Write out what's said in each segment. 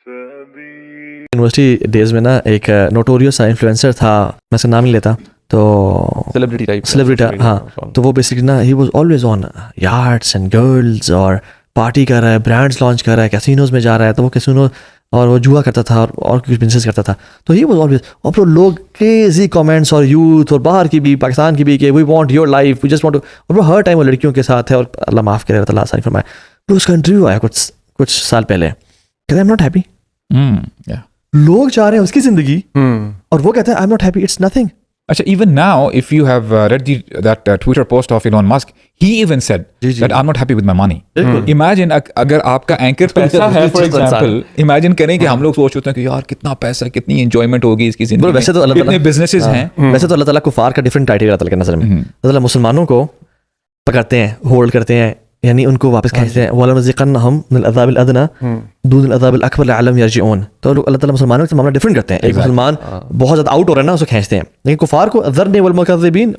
University days میں نا ایک نوٹوریس انفلوئنسر تھا, میں اس کا نام نہیں لیتا, تو سیلیبریٹی ہاں, تو وہ بیسکلی نا he was always on yards and girls, اور پارٹی کر رہا ہے, برانڈس لانچ کر رہا ہے, کیسینوز میں جا رہا ہے, تو وہ کیسینو اور وہ جوا کرتا تھا اور کچھ بزنس کرتا تھا, تو ہی واز آلویز. اور پھر لوگ کریزی کامنٹس, اور یوتھ اور باہر کی بھی, پاکستان کی بھی, کہ we want your life, we just want, اور وہ ہر ٹائم وہ لڑکیوں کے ساتھ ہے, اور اللہ معاف کرے, اللہ آسانی فرمائے. پھر اس کا انٹرویو آیا کچھ سال پہلے, کہتے ہیں آئی ایم ناٹ ہیپی. لوگ چاہ رہے ہیں اس کی زندگی, اور وہ کہتے ہیں I am not happy, it's nothing. Achha, even now, if you have read that Twitter post of Elon Musk, he even said that I'm not happy with my money. Imagine اگر آپ کا اینکر پیسہ ہے, for example, imagine کریں کہ ہم لوگ سوچتے ہیں کہ یار کتنا پیسہ, کتنی انجوائمنٹ ہوگی اس کی زندگی میں, ویسے تو اللہ کتنے بزنسز ہیں. ویسے تو اللہ تعالیٰ کفار کا ڈفرنٹ کرائٹیریا اللہ تعالیٰ کے نظر میں. اللہ تعالیٰ مسلمانوں کو پکڑتے ہیں, ہولڈ کرتے ہیں, یعنی ان کو واپس کھینچتے ہیں. وَلَنُذِيقَنَّهُم مِنَ الْعَذَابِ الْأَدْنَىٰ دُونَ الْعَذَابِ الْأَكْبَرِ لَعَلَّهُمْ يَرْجِعُونَ. تو اللہ تعالیٰ مسلمانوں کے معاملہ ڈفرنٹ کرتے ہیں. ایک مسلمان بہت زیادہ آؤٹ ہو رہا ہے نا, اسے کھینچتے ہیں, لیکن کفار کو ذرنی والمکذبین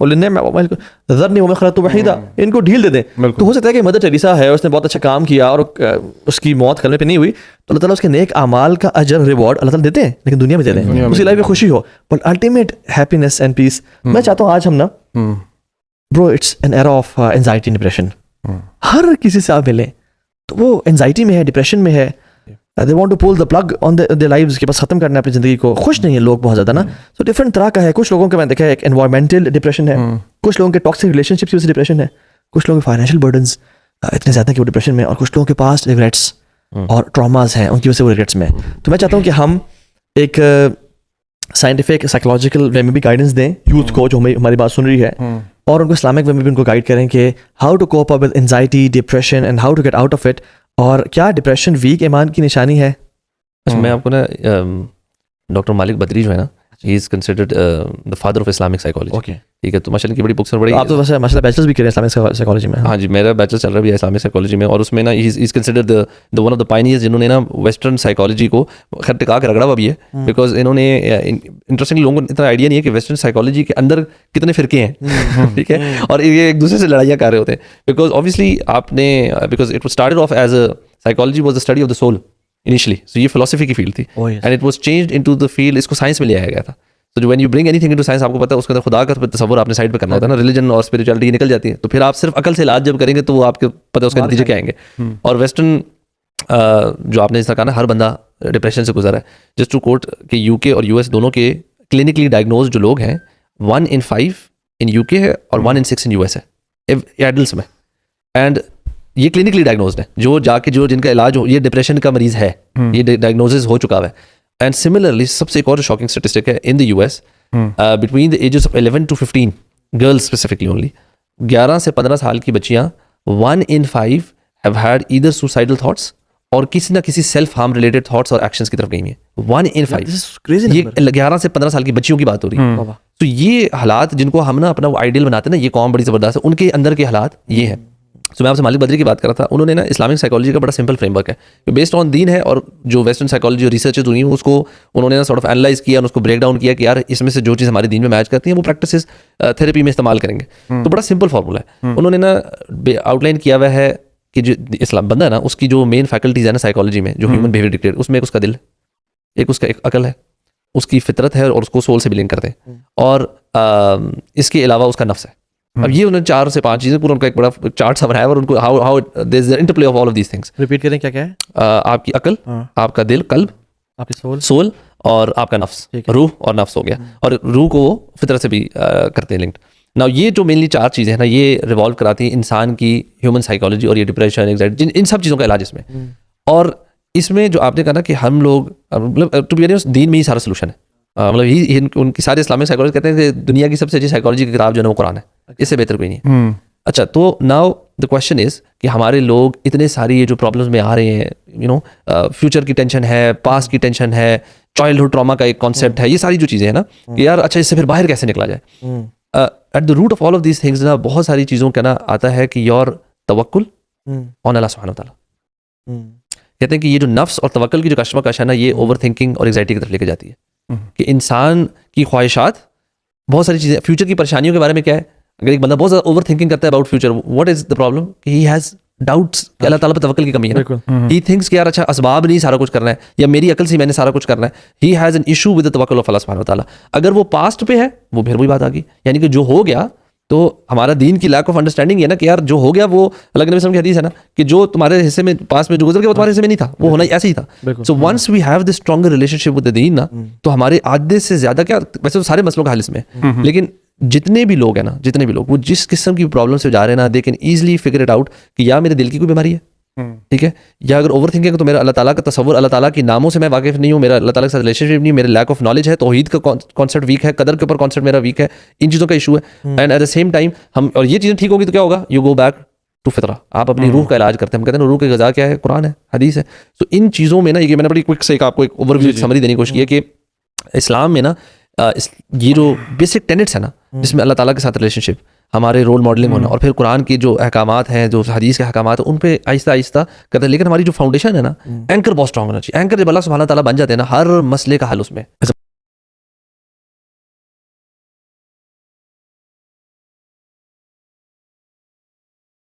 ذرنی ومن خلقت وحیدا, ان کو ڈھیل دے دیں. تو ہو سکتا ہے کہ مدر ٹریسا ہے, اس نے بہت اچھا کام کیا, اور اس کی موت کلمے پہ نہیں ہوئی, تو اللہ تعالیٰ اس کے نیک اعمال کا اجر ریوارڈ اللہ تعالیٰ دیتے ہیں, لیکن دنیا میں دے دیں, اسی لائف میں خوشی ہو. But ultimate happiness and peace, میں چاہتا ہوں آج ہم نا bro, it's an era of anxiety and depression. ہر کسی سے آپ ملیں تو وہ اینزائٹی میں ہے, ڈپریشن میں ہے, they want to pull the plug on their lives, کہ بس ختم کرنا ہے اپنی زندگی کو. خوش نہیں ہیں لوگ بہت زیادہ نا. تو ڈفرنٹ طرح کا ہے. کچھ لوگوں کے میں دیکھا ہے ایک انوائرمنٹل ڈپریشن ہے, کچھ لوگوں کے ٹاکسک ریلیشن شپ کی وجہ سے ڈپریشن ہے, کچھ لوگوں کے فائنینشیل برڈنس اتنے زیادہ کہ وہ ڈپریشن میں, اور کچھ لوگوں کے پاس ریگریٹس اور ٹراماز ہیں, ان کی وجہ سے وہ ریگریٹس میں. تو میں چاہتا ہوں کہ ہم ایک سائنٹیفک سائیکولوجیکل وے میں بھی گائیڈنس دیں یوتھ کو جو ہماری بات سن رہی ہے, اور ان کو اسلامک وے میں بھی ان کو گائیڈ کریں کہ how to cope up with anxiety, depression, and how to get out of it. اور کیا ڈپریشن ویک ایمان کی نشانی ہے؟ میں آپ کو نا ڈاکٹر مالک بدری جو ہے نا, he is considered the father of Islamic psychology. ٹھیک ہے, تو ماشاء اللہ کی بڑی بکس ہیں, بڑی. آپ تو ویسے ماشاء اللہ بیچلرز بھی کریں اسلامک سائیکالوجی میں. ہاں جی, میرا بیچلر چل رہا بھی ہے اسلامک سائیکالوجی میں, اور اس میں نا he is considered the one of the pioneers جنہوں نے نا ویسٹرن سائیکالوجی کو خیر ٹکا کے رگڑا ہوا بھی ہے. بیکاز انہوں نے انٹرسٹنگلی لوگوں کو اتنا آئیڈیا نہیں ہے کہ ویسٹرن سائیکالوجی کے اندر کتنے فرقے ہیں. ٹھیک ہے, اور یہ ایک دوسرے سے لڑائیاں کر رہے ہوتے ہیں. بیکاز آبویسلی آپ نے, because it was started off as a psychology was the study of the civil initially, so یہ فلسفی کی فیلڈ تھی, and it was changed into the field, اس کو سائنس میں لے آیا گیا تھا. So when you bring anything into science, آپ کو پتا ہے اس کے اندر خدا کا تصور آپ نے سائڈ پہ کرنا ہوتا ہے نا, ریلیجن اور اسپرچولیٹی نکل جاتی ہے, تو پھر آپ صرف عقل سے علاج جب کریں گے تو وہ آپ کے پتہ اس کے نتیجے کیا آئیں گے. اور ویسٹرن جو آپ نے اس طرح کہا نا, ہر بندہ ڈپریشن سے گزرا ہے. جسٹ ٹو کوٹ کہ یو کے اور یو ایس دونوں کے کلینکلی ڈائگنوز جو لوگ ہیں 1 in 5 ان یو کے ہے اور 1 in 6 ان یو ایس ہے ایڈلٹس میں. اینڈ یہ کلینکلی ڈائگنوزڈ ہے, جو جا کے جو جن کا علاج ہو, یہ ڈپریشن کا مریض ہے, یہ ڈائگنوزز ہو چکا ہے. اینڈ سملرلی سب سے ایک اور شاکنگ اسٹیٹسٹک ہے in the U S, between the ages of 11 to 15 girls specifically only, 11 سے 15 سال کی بچیاں 1 in 5 have had either suicidal thoughts اور کسی نہ کسی سیلف ہارم ریلیٹڈ تھاٹس اور ایکشنس کی طرف گئی ہیں. 1 in 5, یہ 11 سے 15 سال کی بچیوں کی بات ہو رہی ہے. تو یہ حالات جن کو ہم نا اپنا وہ آئیڈیل بناتے ہیں نا, یہ قوم بڑی زبردست ہے, ان کے اندر کے حالات یہ ہیں. تو میں آپ سے مالک بدری کی بات کر رہا تھا, انہوں نے نا اسلامک سائیکالوجی کا بڑا سمپل فریم ورک ہے بیسڈ آن دین ہے, اور جو ویسٹرن سائیکالوجی اور ریسرچز ہوئی ہیں اس کو انہوں نے نا سارٹ آف اینالائز کیا, اور اس کو بریک ڈاؤن کیا کہ یار اس میں سے جو چیز ہمارے دین میں میچ کرتی ہیں وہ پریکٹسز تھیراپی میں استعمال کریں گے. تو بڑا سمپل فارمولا ہے. انہوں نے نا آؤٹ لائن کیا ہوا ہے کہ جو اسلام بندہ ہے نا, اس کی جو مین فیکلٹیز ہے نا سائیکالوجی میں, جو ہیومن بیہیویئر ڈکٹیٹ, اس میں ایک اس کا دل, ایک اس کا ایک عقل ہے, اس کی فطرت ہے, اور اس کو سول سے بھی لنک کرتے ہیں, اور اس کے علاوہ اس کا نفس ہے. اب یہ انہوں نے 4 سے 5 چیزیں پورا ان کا ایک بڑا چارٹ سا بنایا ہے, اور ان کو how there is interplay of all of these things. Repeat کریں کیا کیا ہے؟ آپ کی عقل, آپ کا دل, قلب, آپ کی سول, اور آپ کا نفس, روح اور نفس ہو گیا, اور روح کو وہ فطرت سے بھی کرتے ہیں لنکڈ. نا یہ جو مینلی 4 چیزیں ہیں نا, یہ ریوالو کراتی ہیں انسان کی ہیومن سائیکالوجی, اور یہ ڈپریشن, اینگزائٹی, ان سب چیزوں کا علاج اس میں. اور اس میں جو آپ نے کہا نا کہ ہم لوگ مطلب ٹو بی آنیسٹ دین میں ہی سارا سولوشن ہے. مطلب ان کی سارے اسلامک سائیکالوجی کہتے ہیں کہ دنیا کی سب سے اچھی سائیکالوجی کی کتاب جو ہے نا وہ قرآن ہے, اس سے بہتر کوئی نہیں ہے. اچھا, تو ناؤ دا کوشچن از کہ ہمارے لوگ اتنے ساری یہ جو پرابلمس میں آ رہے ہیں, یو نو فیوچر کی ٹینشن ہے, پاسٹ کی ٹینشن ہے, چائلڈہڈ ٹراما کا ایک کانسیپٹ ہے, یہ ساری جو چیزیں ہیں نا کہ یار اچھا اس سے پھر باہر کیسے نکلا جائے. At the root of all of these things نا بہت ساری چیزوں کا نا آتا ہے کہ یور توکل آن اللہ سبحانہ وتعالیٰ. کہتے ہیں کہ یہ جو نفس اور توکل کی جو کشمکش ہے نا, یہ اوور تھنکنگ اور انگزائٹی کی طرف لے کے جاتی ہے. کہ انسان کی خواہشات, بہت ساری چیزیں, فیوچر کی پریشانیوں کے بارے میں کیا ہے, اگر ایک بندہ بہت زیادہ اوور تھنکنگ کرتا ہے about future, what is the problem کہ ہی ہیز ڈاؤٹس کہ اللہ تعالیٰ پہ توکل کی کمی ہے نا. ہی تھنکس کہ یار اچھا اسباب نہیں سارا کچھ کرنا ہے, یا میری عقل سے میں نے سارا کچھ کرنا ہے. He has an issue with the توکل آف اللہ سبحانہ و تعالیٰ. اگر وہ پاسٹ پہ ہے وہ پھر وہی بات آ گئی, یعنی کہ جو ہو گیا تو ہمارا دین کی لیک آف انڈرسٹینڈنگ ہے نا کہ یار جو ہو گیا وہ اللہ کے نبی صلی اللہ علیہ وسلم کی حدیث ہے نا کہ جو تمہارے حصے میں پاس میں جو گزر گیا وہ تمہارے حصے میں نہیں تھا, وہ ہونا ایسے ہی تھا. So once we have this stronger relationship with the دین نا, تو ہمارے آدھے سے زیادہ کیا, ویسے تو سارے مسئلوں کا حل اس میں, لیکن جتنے بھی لوگ ہیں نا, جتنے بھی لوگ وہ جس قسم کی پرابلم سے جا رہے ہیں نا, they can easily figure it out کہ یا میرے دل کی کوئی بیماری ہے, ٹھیک ہے, یا اگر اوور تھنکنگ ہے تو میرا اللہ تعالیٰ کا تصور, اللہ تعالیٰ کے ناموں سے میں واقف نہیں ہوں, میرا اللہ تعالیٰ کے ساتھ ریلیشن شپ نہیں, میرے لیک آف نالج ہے, توحید کا کانسیپٹ ویک ہے, قدر کے اوپر کانسیپٹ میرا ویک ہے, ان چیزوں کا ایشو ہے. And at the same time ہم, اور یہ چیزیں ٹھیک ہوگی تو کیا ہوگا, یو گو بیک ٹو فطرہ, آپ اپنی روح کا علاج کرتے ہیں. ہم کہتے ہیں روح کی غذا کیا ہے, قرآن ہے, حدیث ہے. سو ان چیزوں میں نا, یہ میں نے بڑی کوئک سے آپ کو ایک اوور ویو سمری دینے کی کوشش کی ہے کہ اسلام میں نا یہ جو بیسک ٹینٹس ہیں نا, جس میں اللہ تعالیٰ کے ساتھ ریلیشن شپ, ہمارے رول ماڈلنگ ہونا, اور پھر قرآن کی جو احکامات ہیں, جو حدیث کے احکامات ہیں, ان پہ آہستہ آہستہ کرتے ہیں. لیکن ہماری جو فاؤنڈیشن ہے نا, اینکر بہت اسٹرانگ ہونا چاہیے. اینکر جب اللہ سبحانہ تعالیٰ بن جاتے ہیں نا, ہر مسئلے کا حل اس میں.